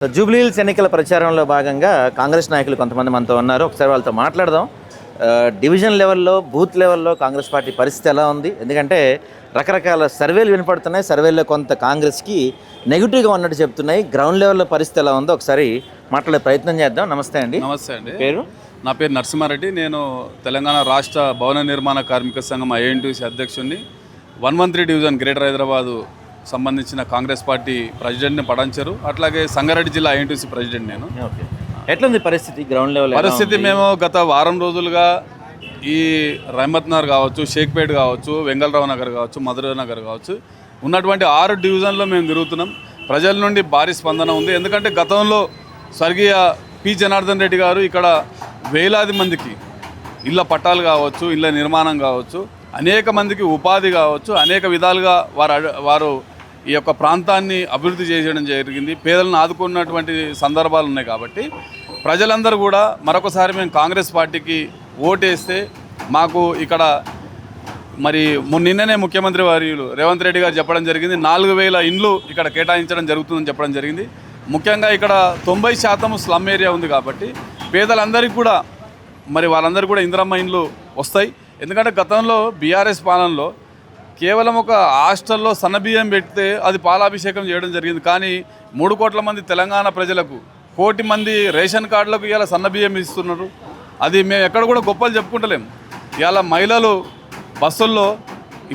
Jubilee hills ఎన్నికల ప్రచారంలో భాగంగా కాంగ్రెస్ నాయకులు కొంతమంది మనతో ఉన్నారు. ఒకసారి వాళ్ళతో మాట్లాడదాం. డివిజన్ లెవెల్లో, బూత్ లెవెల్లో కాంగ్రెస్ పార్టీ పరిస్థితి ఎలా ఉంది? ఎందుకంటే రకరకాల సర్వేలు వినపడుతున్నాయి. సర్వేల్లో కొంత కాంగ్రెస్కి నెగిటివ్గా ఉన్నట్టు చెప్తున్నాయి. గ్రౌండ్ లెవెల్లో పరిస్థితి ఎలా ఉందో ఒకసారి మాట్లాడే ప్రయత్నం చేద్దాం. నమస్తే అండి. నమస్తే అండి. పేరు? నా పేరు నరసింహారెడ్డి. నేను తెలంగాణ రాష్ట్ర భవన నిర్మాణ కార్మిక సంఘం ఐఎన్టీసీ అధ్యక్షుడిని. 113 డివిజన్ గ్రేటర్ హైదరాబాదు సంబంధించిన కాంగ్రెస్ పార్టీ ప్రెసిడెంట్ని పడంచారు. అట్లాగే సంగారెడ్డి జిల్లా ఐఎన్టీసీ ప్రెసిడెంట్ నేను. ఓకే, ఎట్లుంది పరిస్థితి గ్రౌండ్ లెవెల్? పరిస్థితి మేము గత వారం రోజులుగా ఈ రహమత్ నగర్ కావచ్చు, షేక్పేట్ కావచ్చు, వెంగళరావు నగర్ కావచ్చు, మధుర నగర్ కావచ్చు, ఉన్నటువంటి 6 డివిజన్లో మేము తిరుగుతున్నాం. ప్రజల నుండి భారీ స్పందన ఉంది. ఎందుకంటే గతంలో స్వర్గీయ పి జనార్దన్ రెడ్డి గారు ఇక్కడ వేలాది మందికి ఇళ్ళ పట్టాలు కావచ్చు, ఇళ్ళ నిర్మాణం కావచ్చు, అనేక మందికి ఉపాధి కావచ్చు, అనేక విధాలుగా వారు ఈ యొక్క ప్రాంతాన్ని అభివృద్ధి చేయడం జరిగింది. పేదలను ఆదుకున్నటువంటి సందర్భాలు ఉన్నాయి. కాబట్టి ప్రజలందరూ కూడా మరొకసారి మేము కాంగ్రెస్ పార్టీకి ఓటేస్తే మాకు ఇక్కడ మరి నిన్ననే ముఖ్యమంత్రి వర్యులు రేవంత్ రెడ్డి గారు చెప్పడం జరిగింది, 4000 ఇండ్లు ఇక్కడ కేటాయించడం జరుగుతుందని చెప్పడం జరిగింది. ముఖ్యంగా ఇక్కడ 90% స్లమ్ ఏరియా ఉంది. కాబట్టి పేదలందరికీ కూడా మరి వాళ్ళందరూ కూడా ఇందిరమ్మ ఇండ్లు వస్తాయి. ఎందుకంటే గతంలో బీఆర్ఎస్ పాలనలో కేవలం ఒక హాస్టల్లో సన్నబియ్యం పెడితే అది పాలాభిషేకం చేయడం జరిగింది. కానీ 3 కోట్ల మంది తెలంగాణ ప్రజలకు, 1 కోటి మంది రేషన్ కార్డులకు ఇలా సన్నబియ్యం ఇస్తున్నారు. అది మేము ఎక్కడ కూడా గొప్పలు చెప్పుకుంటలేము. ఇలా మహిళలు బస్సుల్లో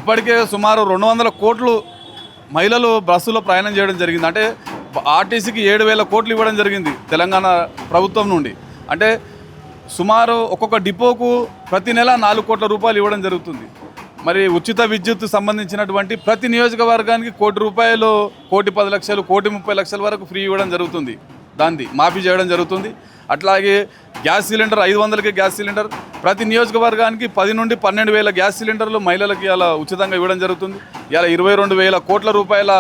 ఇప్పటికే సుమారు 200 కోట్లు మహిళలు బస్సులో ప్రయాణం చేయడం జరిగింది. అంటే ఆర్టీసీకి 7,000 కోట్లు ఇవ్వడం జరిగింది తెలంగాణ ప్రభుత్వం నుండి. అంటే సుమారు ఒక్కొక్క డిపోకు ప్రతి నెల 4 కోట్ల రూపాయలు ఇవ్వడం జరుగుతుంది. మరి ఉచిత విద్యుత్ సంబంధించినటువంటి ప్రతి నియోజకవర్గానికి 1 కోటి రూపాయలు, 1,10 లక్షలు, 1,30 లక్షల వరకు ఫ్రీ ఇవ్వడం జరుగుతుంది. దాన్ని మాఫీ చేయడం జరుగుతుంది. అట్లాగే గ్యాస్ సిలిండర్ 500కే గ్యాస్ సిలిండర్ ప్రతి నియోజకవర్గానికి 10 నుండి 12,000 గ్యాస్ సిలిండర్లు మహిళలకి ఇలా ఉచితంగా ఇవ్వడం జరుగుతుంది. ఇలా 22,000 కోట్ల రూపాయల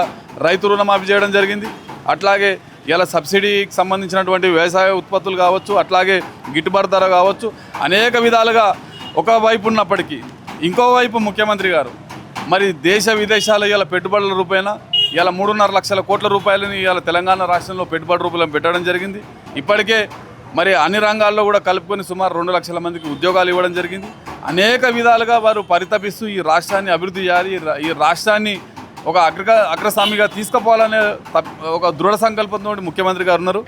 రైతు రుణమాఫీ చేయడం జరిగింది. అట్లాగే ఇలా సబ్సిడీకి సంబంధించినటువంటి వ్యవసాయ ఉత్పత్తులు కావచ్చు, అట్లాగే గిట్టుబాటు ధర కావచ్చు, అనేక విధాలుగా ఒకవైపు ఉన్నప్పటికీ ఇంకోవైపు ముఖ్యమంత్రి గారు మరి దేశ విదేశాలు ఇలా పెట్టుబడుల రూపేణ ఇలా 3.5 లక్షల కోట్ల రూపాయలని ఇలా తెలంగాణ రాష్ట్రంలో పెట్టుబడి రూపంలో పెట్టడం జరిగింది. ఇప్పటికే మరి అన్ని రంగాల్లో కూడా కలుపుకొని సుమారు 2 లక్షల మందికి ఉద్యోగాలు ఇవ్వడం జరిగింది. అనేక విధాలుగా వారు పరితపిస్తూ ఈ రాష్ట్రాన్ని అభివృద్ధి చేయాలి, ఈ రాష్ట్రాన్ని ఒక అగ్రస్వామిగా తీసుకుపోవాలనే ఒక దృఢ సంకల్పంతో ముఖ్యమంత్రి గారు ఉన్నారు.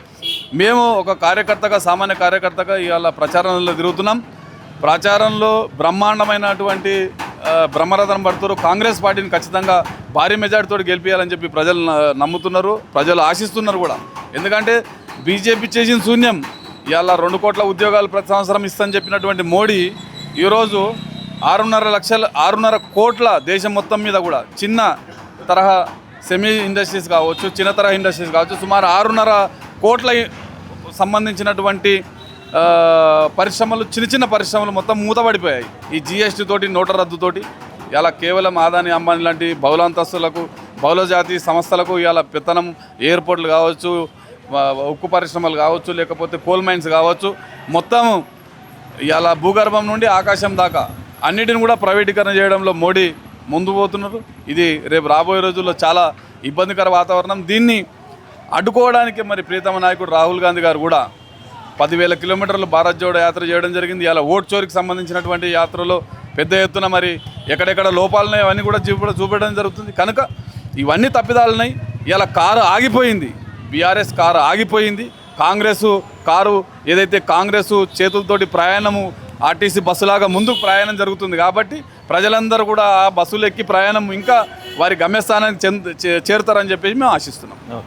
మేము ఒక కార్యకర్తగా, సామాన్య కార్యకర్తగా ఇవాళ ప్రచారంలో తిరుగుతున్నాం. ప్రచారంలో బ్రహ్మాండమైనటువంటి బ్రహ్మరథం పడుతారు. కాంగ్రెస్ పార్టీని ఖచ్చితంగా భారీ మెజార్టీతో గెలిపించాలని చెప్పి ప్రజలు నమ్ముతున్నారు, ప్రజలు ఆశిస్తున్నారు కూడా. ఎందుకంటే బీజేపీ చేసిన శూన్యం. ఇవాళ 2 కోట్ల ఉద్యోగాలు ప్రతి సంవత్సరం ఇస్తామని చెప్పినటువంటి మోడీ ఈరోజు 6.5 కోట్ల దేశం మొత్తం మీద కూడా చిన్న తరహా సెమీ ఇండస్ట్రీస్ కావచ్చు, చిన్న తరహా ఇండస్ట్రీస్ కావచ్చు, సుమారు 6.5 కోట్ల సంబంధించినటువంటి పరిశ్రమలు, చిన్న పరిశ్రమలు మొత్తం మూతపడిపోయాయి ఈ జీఎస్టీ తోటి, నోట్ల రద్దుతోటి. ఇలా కేవలం ఆదాని అంబానీ లాంటి బహుళాంతస్తులకు, బహుళజాతి సంస్థలకు ఇలా పెత్తనం, ఎయిర్పోర్ట్లు కావచ్చు, ఉక్కు పరిశ్రమలు కావచ్చు, లేకపోతే కోల్ మైన్స్ కావచ్చు, మొత్తం ఇలా భూగర్భం నుండి ఆకాశం దాకా అన్నిటిని కూడా ప్రైవేటీకరణ చేయడంలో మోడీ ముందు పోతున్నారు. ఇది రేపు రాబోయే రోజుల్లో చాలా ఇబ్బందికర వాతావరణం. దీన్ని అడ్డుకోవడానికి మరి ప్రియతమ నాయకుడు రాహుల్ గాంధీ గారు కూడా 10,000 కిలోమీటర్లు భారత్ జోడో యాత్ర చేయడం జరిగింది. ఇలా ఓట్ చోరీకి సంబంధించినటువంటి యాత్రలో పెద్ద ఎత్తున మరి ఎక్కడెక్కడ లోపాలున్నాయి అవన్నీ కూడా చూపెట్టడం జరుగుతుంది. కనుక ఇవన్నీ తప్పిదాలున్నాయి. ఇలా కారు ఆగిపోయింది, బీఆర్ఎస్ కారు ఆగిపోయింది. కారు ఏదైతే కాంగ్రెస్ చేతులతోటి ప్రయాణము ఆర్టీసీ బస్సులాగా ముందుకు ప్రయాణం జరుగుతుంది. కాబట్టి ప్రజలందరూ కూడా ఆ బస్సులు ఎక్కి ప్రయాణం ఇంకా వారి గమ్యస్థానానికి చేరుతారని చెప్పేసి మేము ఆశిస్తున్నాం.